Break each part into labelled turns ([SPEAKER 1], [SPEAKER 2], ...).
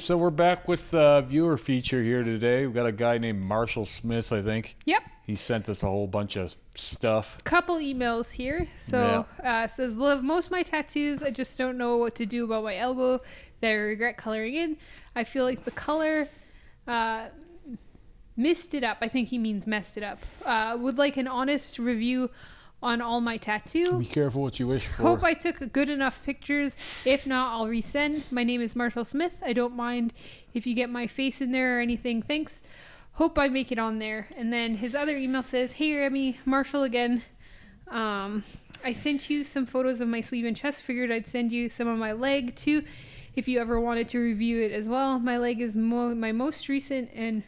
[SPEAKER 1] so we're back with viewer feature here today. We've got a guy named Marshall Smith, I think.
[SPEAKER 2] Yep.
[SPEAKER 1] He sent us a whole bunch of stuff.
[SPEAKER 2] Couple emails here. So says, love most of my tattoos. I just don't know what to do about my elbow that I regret coloring in. I feel like the color missed it up. I think he means messed it up. Would like an honest review on all my tattoo.
[SPEAKER 1] Be careful what you wish for.
[SPEAKER 2] Hope I took good enough pictures. If not, I'll resend. My name is Marshall Smith. I don't mind if you get my face in there or anything. Thanks. Hope I make it on there. And then his other email says, hey Remy, Marshall again. I sent you some photos of my sleeve and chest. Figured I'd send you some of my leg too if you ever wanted to review it as well. My leg is my most recent and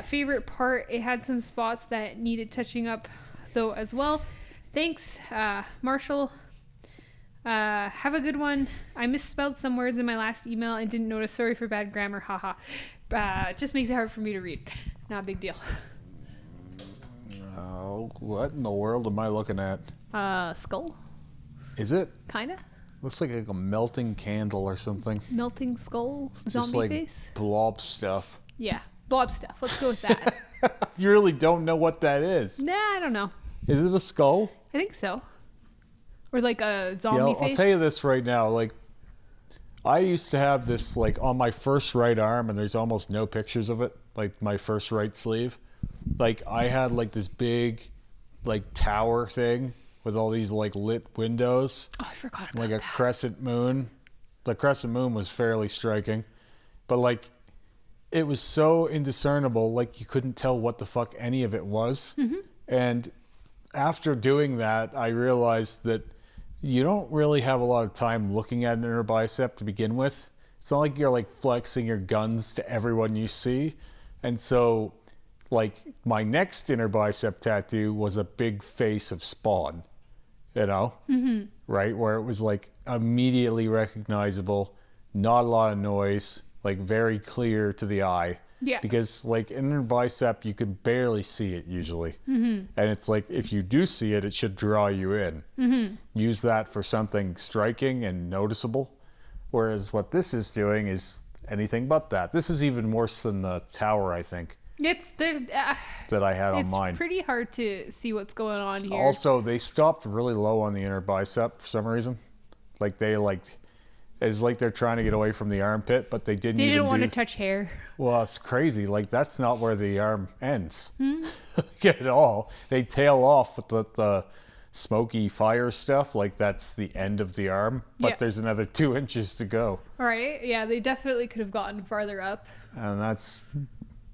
[SPEAKER 2] favorite part. It had some spots that needed touching up though as well. Thanks, Marshall. Have a good one. I misspelled some words in my last email and didn't notice. Sorry for bad grammar. Haha. It just makes it hard for me to read. Not a big deal.
[SPEAKER 1] Oh, what in the world am I looking at?
[SPEAKER 2] Skull.
[SPEAKER 1] Is it?
[SPEAKER 2] Kinda.
[SPEAKER 1] Looks like a melting candle or something.
[SPEAKER 2] Melting skull. Zombie
[SPEAKER 1] Just like
[SPEAKER 2] face.
[SPEAKER 1] blob stuff.
[SPEAKER 2] Yeah. Blob stuff. Let's go with that.
[SPEAKER 1] You really don't know what that is.
[SPEAKER 2] Nah, I don't know.
[SPEAKER 1] Is it a skull?
[SPEAKER 2] I think so. Or like a zombie face.
[SPEAKER 1] I'll tell you this right now. Like, I used to have this like on my first right arm, and there's almost no pictures of it. Like my first right sleeve. Like I had like this big, like tower thing with all these like lit windows.
[SPEAKER 2] Oh, I forgot about
[SPEAKER 1] like a
[SPEAKER 2] that.
[SPEAKER 1] crescent moon. The crescent moon was fairly striking, but like it was so indiscernible. Like you couldn't tell what the fuck any of it was. Mm-hmm. And after doing that, I realized that you don't really have a lot of time looking at an inner bicep to begin with. It's not like you're like flexing your guns to everyone you see. And so like my next inner bicep tattoo was a big face of Spawn, you know, mm-hmm. right? Where it was like immediately recognizable, not a lot of noise, like very clear to the eye.
[SPEAKER 2] Yeah.
[SPEAKER 1] Because like inner bicep, you can barely see it usually. Mm-hmm. And it's like, if you do see it, it should draw you in. Mm-hmm. Use that for something striking and noticeable. Whereas what this is doing is anything but that. This is even worse than the tower, I think. That I had on mine.
[SPEAKER 2] It's pretty hard to see what's going on here.
[SPEAKER 1] Also, they stopped really low on the inner bicep for some reason. Like it's like they're trying to get away from the armpit, but they didn't
[SPEAKER 2] want to touch hair.
[SPEAKER 1] Well, it's crazy. Like that's not where the arm ends at all. They tail off with the smoky fire stuff. Like that's the end of the arm, but there's another 2 inches to go.
[SPEAKER 2] All right. Yeah, they definitely could have gotten farther up.
[SPEAKER 1] And that's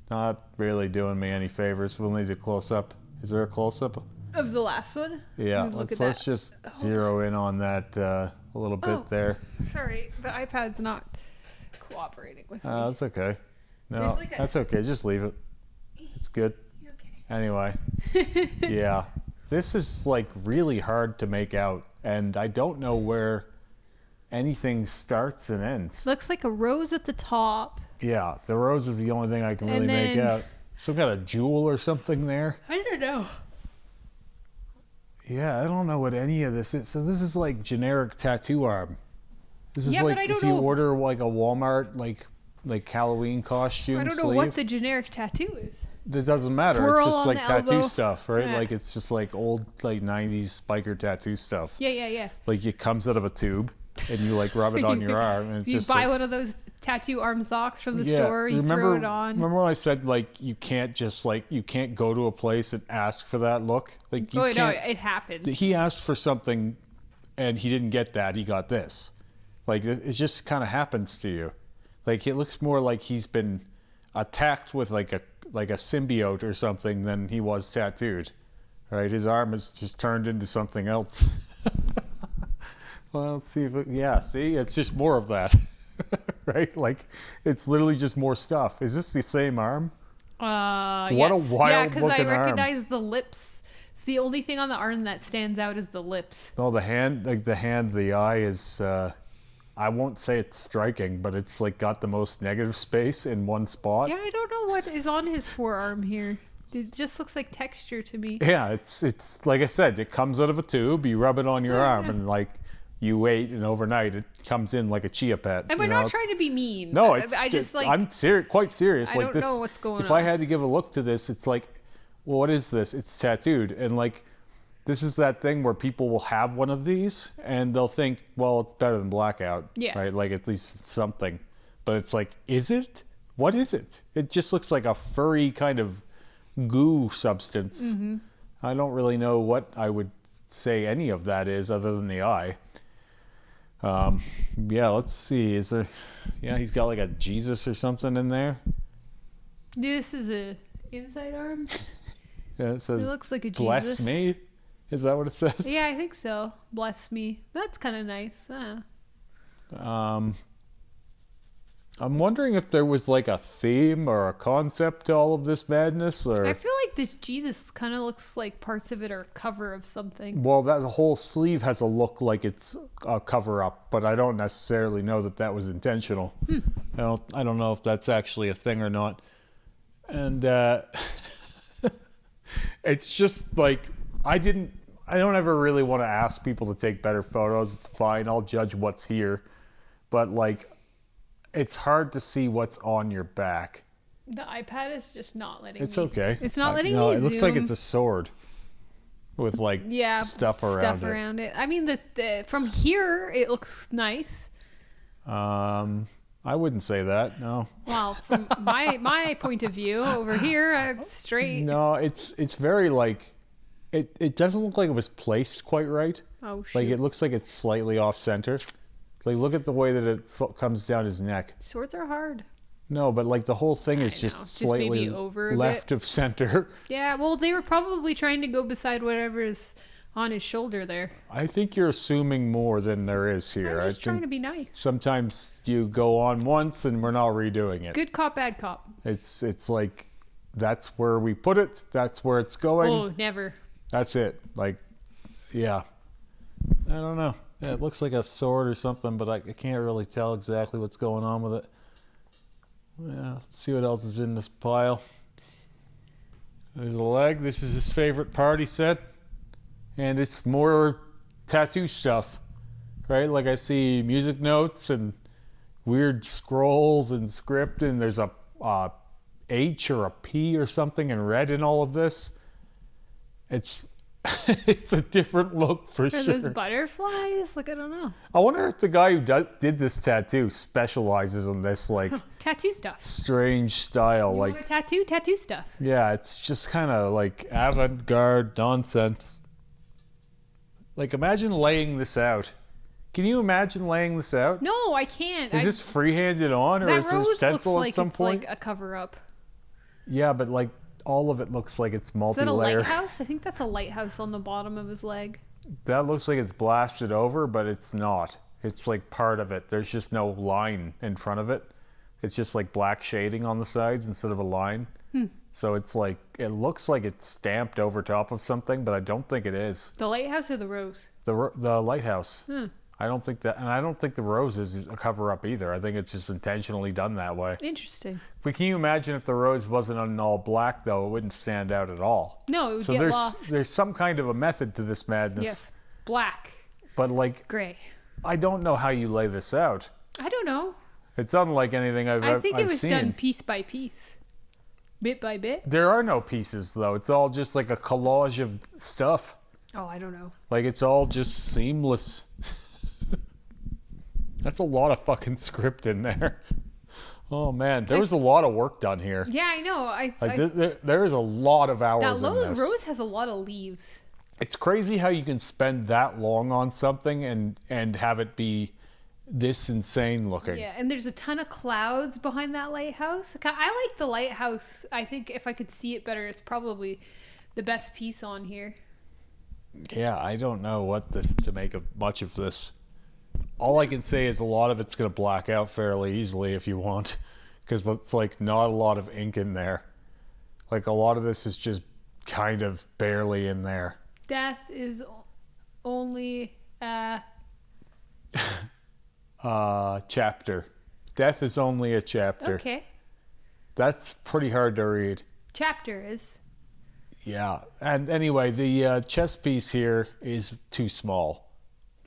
[SPEAKER 1] not really doing me any favors. We'll need a close up. Is there a close up
[SPEAKER 2] of the last one?
[SPEAKER 1] Yeah, let's just zero in on that a little bit there.
[SPEAKER 2] Sorry, the iPad's not cooperating with me.
[SPEAKER 1] That's okay. No, that's okay. Just leave it. It's good.
[SPEAKER 2] Okay.
[SPEAKER 1] Anyway, yeah, this is like really hard to make out, and I don't know where anything starts and ends.
[SPEAKER 2] Looks like a rose at the top.
[SPEAKER 1] Yeah, the rose is the only thing I can really make out. Some kind of jewel or something there.
[SPEAKER 2] I don't know.
[SPEAKER 1] Yeah, I don't know what any of this is. So this is like generic tattoo arm. This is like if you order like a Walmart like Halloween costume.
[SPEAKER 2] I don't know what the generic tattoo is.
[SPEAKER 1] It doesn't matter.
[SPEAKER 2] Swirl
[SPEAKER 1] it's just like tattoo
[SPEAKER 2] elbow.
[SPEAKER 1] stuff, right?
[SPEAKER 2] Yeah.
[SPEAKER 1] Like it's just like old like 90s biker tattoo stuff.
[SPEAKER 2] Yeah.
[SPEAKER 1] Like it comes out of a tube and you like rub it on your arm. And it's
[SPEAKER 2] you
[SPEAKER 1] just
[SPEAKER 2] buy
[SPEAKER 1] like,
[SPEAKER 2] one of those tattoo arm socks from the store. You throw it on.
[SPEAKER 1] Remember when I said like you can't just like you can't go to a place and ask for that look? Like you can't.
[SPEAKER 2] No, it happened.
[SPEAKER 1] He asked for something, and he didn't get that. He got this. Like it just kind of happens to you. Like it looks more like he's been attacked with like a symbiote or something than he was tattooed. Right? His arm has just turned into something else. Well, let's see if see, it's just more of that. Right? Like it's literally just more stuff. Is this the same arm?
[SPEAKER 2] What
[SPEAKER 1] a wild
[SPEAKER 2] because I
[SPEAKER 1] looking
[SPEAKER 2] recognize the lips. It's the only thing on the arm that stands out is the lips.
[SPEAKER 1] No, the hand, the eye is, I won't say it's striking, but it's like got the most negative space in one spot.
[SPEAKER 2] Yeah, I don't know what is on his forearm here. It just looks like texture to me.
[SPEAKER 1] Yeah, it's like I said, it comes out of a tube, you rub it on your arm, and like you wait, and overnight it comes in like a chia pet.
[SPEAKER 2] And we're not trying to be mean.
[SPEAKER 1] No, I'm quite serious.
[SPEAKER 2] I
[SPEAKER 1] Like
[SPEAKER 2] don't
[SPEAKER 1] this,
[SPEAKER 2] know what's going
[SPEAKER 1] if
[SPEAKER 2] on.
[SPEAKER 1] I had to give a look to this, it's like, well, what is this? It's tattooed, and like, this is that thing where people will have one of these and they'll think, well, it's better than blackout, right? Like at least it's something. But it's like, is it? What is it? It just looks like a furry kind of goo substance.
[SPEAKER 2] Mm-hmm.
[SPEAKER 1] I don't really know what I would say any of that is other than the eye. Yeah, let's see. Is there? Yeah, he's got like a Jesus or something in there.
[SPEAKER 2] This is a inside arm.
[SPEAKER 1] Yeah, it says,
[SPEAKER 2] It looks like a Jesus.
[SPEAKER 1] Bless me. Is that what it says?
[SPEAKER 2] Yeah, I think so. Bless me. That's kind of nice.
[SPEAKER 1] I'm wondering if there was like a theme or a concept to all of this madness, or
[SPEAKER 2] I feel like the Jesus kind of looks like parts of it are a cover of something.
[SPEAKER 1] well, that the whole sleeve has a look like it's a cover up, but I don't necessarily know that that was intentional. I don't know if that's actually a thing or not. And it's just like I don't ever really want to ask people to take better photos. It's fine. I'll judge what's here. But like, it's hard to see what's on your back.
[SPEAKER 2] The iPad is just not letting
[SPEAKER 1] It's
[SPEAKER 2] me.
[SPEAKER 1] okay.
[SPEAKER 2] It's not letting me
[SPEAKER 1] No, it looks like
[SPEAKER 2] zoom.
[SPEAKER 1] it's a sword with like stuff around it.
[SPEAKER 2] I mean, the from here it looks nice.
[SPEAKER 1] I wouldn't say that. No.
[SPEAKER 2] Well, from my point of view over here, it's straight.
[SPEAKER 1] No, it's very like it doesn't look like it was placed quite right.
[SPEAKER 2] Oh shoot.
[SPEAKER 1] Like it looks like it's slightly off center. Like look at the way that it comes down his neck.
[SPEAKER 2] Swords are hard.
[SPEAKER 1] No, but like the whole thing is just slightly
[SPEAKER 2] maybe over a
[SPEAKER 1] left
[SPEAKER 2] bit.
[SPEAKER 1] of center.
[SPEAKER 2] Yeah, well, they were probably trying to go beside whatever is on his shoulder there.
[SPEAKER 1] I think you're assuming more than there is here.
[SPEAKER 2] I'm just trying to be nice.
[SPEAKER 1] Sometimes you go on once and we're not redoing it.
[SPEAKER 2] Good cop, bad cop.
[SPEAKER 1] It's like that's where we put it. That's where it's going.
[SPEAKER 2] Oh, never.
[SPEAKER 1] That's it. Like, yeah. I don't know. Yeah, it looks like a sword or something, but I can't really tell exactly what's going on with it. Yeah, let's see what else is in this pile. There's a leg. This is his favorite part, he said. And it's more tattoo stuff, right? Like I see music notes and weird scrolls and script, and there's a H or a P or something in red in all of this. It's it's a different look for sure.
[SPEAKER 2] Are those butterflies? Like, I don't know.
[SPEAKER 1] I wonder if the guy who did this tattoo specializes in this like
[SPEAKER 2] Tattoo stuff.
[SPEAKER 1] strange style.
[SPEAKER 2] You
[SPEAKER 1] like,
[SPEAKER 2] want a tattoo stuff.
[SPEAKER 1] yeah, it's just kind of like avant-garde nonsense. Like, imagine laying this out. Can you imagine laying this out?
[SPEAKER 2] No, I can't.
[SPEAKER 1] Is this free-handed on, or
[SPEAKER 2] that
[SPEAKER 1] is it a
[SPEAKER 2] rose looks
[SPEAKER 1] stencil
[SPEAKER 2] like
[SPEAKER 1] at some
[SPEAKER 2] it's
[SPEAKER 1] point?
[SPEAKER 2] like a cover-up.
[SPEAKER 1] Yeah, but like all of it looks like it's
[SPEAKER 2] Is that a
[SPEAKER 1] multi-layer.
[SPEAKER 2] lighthouse? I think that's a lighthouse on the bottom of his leg.
[SPEAKER 1] That looks like it's blasted over, but it's not. It's like part of it. There's just no line in front of it. It's just like black shading on the sides instead of a line. So it's like, it looks like it's stamped over top of something, but I don't think it is.
[SPEAKER 2] The lighthouse or the rose?
[SPEAKER 1] The lighthouse. I don't think that, and I don't think the rose is a cover up either. I think it's just intentionally done that way.
[SPEAKER 2] Interesting.
[SPEAKER 1] But can you imagine if the rose wasn't in all black though? It wouldn't stand out at all.
[SPEAKER 2] No, it would
[SPEAKER 1] So
[SPEAKER 2] get
[SPEAKER 1] there's
[SPEAKER 2] lost.
[SPEAKER 1] there's some kind of a method to this madness.
[SPEAKER 2] Yes. Black.
[SPEAKER 1] But like,
[SPEAKER 2] Gray.
[SPEAKER 1] I don't know how you lay this out.
[SPEAKER 2] I don't know.
[SPEAKER 1] It's unlike anything I've
[SPEAKER 2] I think it was
[SPEAKER 1] seen.
[SPEAKER 2] done piece by piece. Bit by bit.
[SPEAKER 1] There are no pieces though. It's all just like a collage of stuff.
[SPEAKER 2] Oh, I don't know.
[SPEAKER 1] Like it's all just seamless. That's a lot of fucking script in there. Oh man, there was a lot of work done here.
[SPEAKER 2] Yeah, I know.
[SPEAKER 1] There is a lot of hours
[SPEAKER 2] that
[SPEAKER 1] in
[SPEAKER 2] little
[SPEAKER 1] this.
[SPEAKER 2] rose has a lot of leaves.
[SPEAKER 1] It's crazy how you can spend that long on something and have it be this insane looking.
[SPEAKER 2] Yeah, and there's a ton of clouds behind that lighthouse. I like the lighthouse. I think if I could see it better, it's probably the best piece on here.
[SPEAKER 1] Yeah, I don't know what to make of much of this. All I can say is a lot of it's going to black out fairly easily if you want, because it's like not a lot of ink in there. Like a lot of this is just kind of barely in there.
[SPEAKER 2] Death is only
[SPEAKER 1] chapter. Death is only a chapter.
[SPEAKER 2] okay.
[SPEAKER 1] That's pretty hard to read.
[SPEAKER 2] Chapter is.
[SPEAKER 1] Yeah. And anyway, the chess piece here is too small.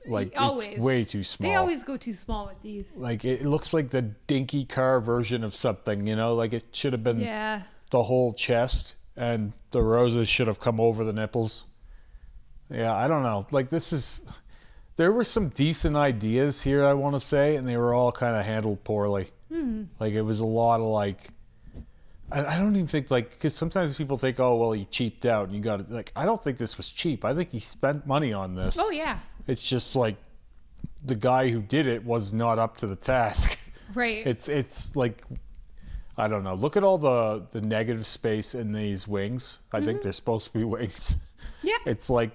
[SPEAKER 1] Like,
[SPEAKER 2] Always.
[SPEAKER 1] it's way too small.
[SPEAKER 2] They always go too small with these.
[SPEAKER 1] Like, it looks like the dinky car version of something, you know? Like, it should have been the whole chest, and the roses should have come over the nipples. Yeah, I don't know. Like, there were some decent ideas here, I want to say, and they were all kind of handled poorly. Like, it was a lot of, like, I don't even think, like, because sometimes people think, oh, well, he cheaped out, and you got it. Like, I don't think this was cheap. I think he spent money on this.
[SPEAKER 2] Oh, yeah.
[SPEAKER 1] It's just like the guy who did it was not up to the task.
[SPEAKER 2] Right.
[SPEAKER 1] It's like, I don't know. Look at all the negative space in these wings. I think they're supposed to be wings.
[SPEAKER 2] Yeah.
[SPEAKER 1] It's like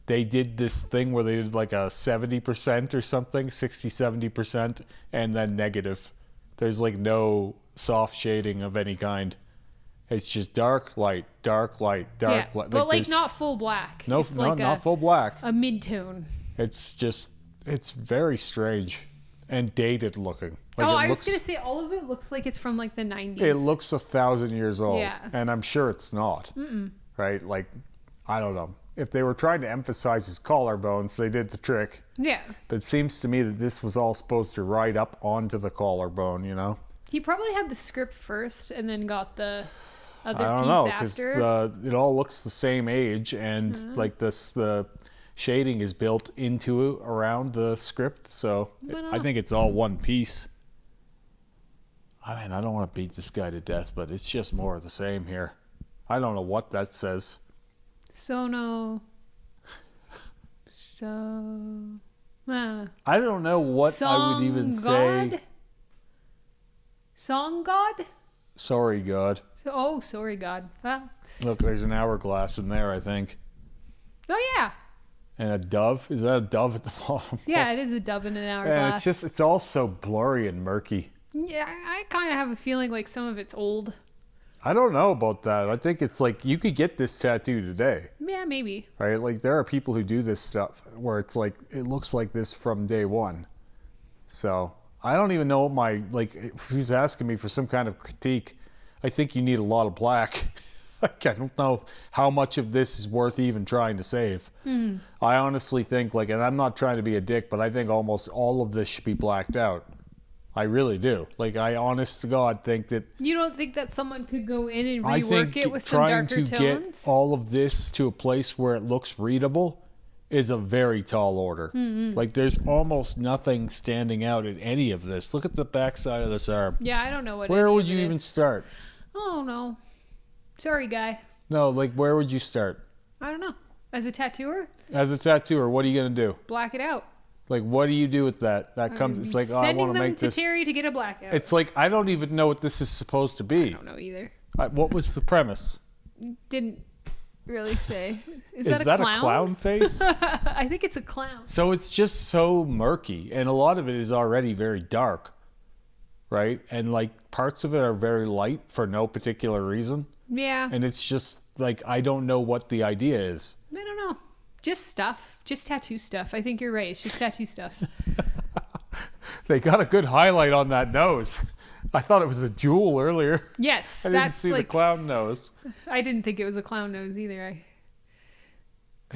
[SPEAKER 1] they did this thing where they did like a 70% or something, 60, 70%, and then negative. There's like no soft shading of any kind. It's just dark, light, dark, light, dark, light.
[SPEAKER 2] But like not full black.
[SPEAKER 1] No,
[SPEAKER 2] it's like
[SPEAKER 1] not full black.
[SPEAKER 2] A mid-tone.
[SPEAKER 1] It's very strange and dated looking. Like
[SPEAKER 2] I was going to say, all of it looks like it's from like the 90s.
[SPEAKER 1] It looks 1,000 years old.
[SPEAKER 2] Yeah.
[SPEAKER 1] And I'm sure it's not. Right? Like, I don't know. If they were trying to emphasize his collarbones, they did the trick.
[SPEAKER 2] Yeah.
[SPEAKER 1] But it seems to me that this was all supposed to ride up onto the collarbone, you know?
[SPEAKER 2] He probably had the script first and then got the other
[SPEAKER 1] I don't
[SPEAKER 2] piece
[SPEAKER 1] know,
[SPEAKER 2] after.
[SPEAKER 1] because it all looks the same age, and like the shading is built into around the script, so I think it's all one piece. I mean, I don't want to beat this guy to death, but it's just more of the same here. I don't know what that says.
[SPEAKER 2] Sono.
[SPEAKER 1] I don't know what I would even say.
[SPEAKER 2] Song God?
[SPEAKER 1] Sorry, God.
[SPEAKER 2] Sorry, God. Well.
[SPEAKER 1] Look, there's an hourglass in there, I think.
[SPEAKER 2] Oh, yeah.
[SPEAKER 1] And a dove? Is that a dove at the bottom?
[SPEAKER 2] Yeah, it is a dove in an hourglass.
[SPEAKER 1] And it's all so blurry and murky.
[SPEAKER 2] Yeah, I kind of have a feeling like some of it's old.
[SPEAKER 1] I don't know about that. I think it's like you could get this tattoo today.
[SPEAKER 2] Yeah, maybe.
[SPEAKER 1] Right? Like there are people who do this stuff where it's like it looks like this from day one. So I don't even know what if he's asking me for some kind of critique, I think you need a lot of black. Like I don't know how much of this is worth even trying to save. I honestly think and I'm not trying to be a dick, but I think almost all of this should be blacked out. I really do. Like, I honest to God think that...
[SPEAKER 2] You don't think that someone could go in and rework it with some darker tones?
[SPEAKER 1] Trying to get all of this to a place where it looks readable is a very tall order. Like, there's almost nothing standing out in any of this. Look at the backside of this arm.
[SPEAKER 2] Yeah, I don't know what
[SPEAKER 1] Where would you even start?
[SPEAKER 2] Oh, no. Sorry, guy.
[SPEAKER 1] No, like, where would you start?
[SPEAKER 2] I don't know. As a tattooer?
[SPEAKER 1] As a tattooer, what are you going to do?
[SPEAKER 2] Black it out.
[SPEAKER 1] Like, what do you do with that? That comes. It's like, oh, I want to make this.
[SPEAKER 2] Sending them to Terry to get a blackout.
[SPEAKER 1] It's like I don't even know what this is supposed to be.
[SPEAKER 2] I don't know either.
[SPEAKER 1] What was the premise?
[SPEAKER 2] Didn't really say. Is
[SPEAKER 1] that a clown face?
[SPEAKER 2] I think it's a clown.
[SPEAKER 1] So it's just so murky, and a lot of it is already very dark, right? And like parts of it are very light for no particular reason.
[SPEAKER 2] Yeah.
[SPEAKER 1] And it's just like I don't know what the idea is.
[SPEAKER 2] I don't know. Just stuff. Just tattoo stuff. I think you're right. It's just tattoo stuff.
[SPEAKER 1] They got a good highlight on that nose. I thought it was a jewel earlier.
[SPEAKER 2] Yes.
[SPEAKER 1] I didn't see the clown nose.
[SPEAKER 2] I didn't think it was a clown nose either.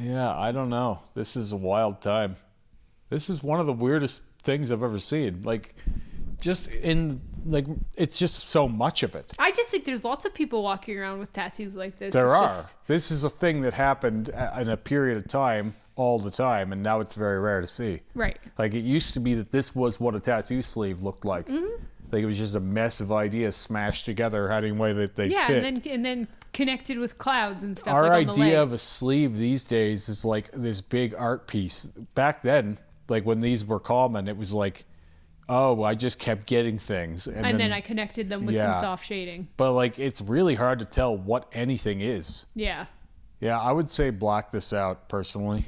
[SPEAKER 1] Yeah, I don't know. This is a wild time. This is one of the weirdest things I've ever seen. Like, it's just so much of it.
[SPEAKER 2] I just think there's lots of people walking around with tattoos like this.
[SPEAKER 1] There are. This is a thing that happened in a period of time all the time, and now it's very rare to see.
[SPEAKER 2] Right.
[SPEAKER 1] Like, it used to be that this was what a tattoo sleeve looked like. Like, it was just a mess of ideas smashed together any way that they fit.
[SPEAKER 2] and then connected with clouds and stuff.
[SPEAKER 1] Our
[SPEAKER 2] like on the
[SPEAKER 1] idea
[SPEAKER 2] leg.
[SPEAKER 1] of a sleeve these days is like this big art piece. Back then, like when these were common, it was like, oh, I just kept getting things. And
[SPEAKER 2] then I connected them with some soft shading.
[SPEAKER 1] But like, it's really hard to tell what anything is.
[SPEAKER 2] Yeah.
[SPEAKER 1] Yeah, I would say black this out personally.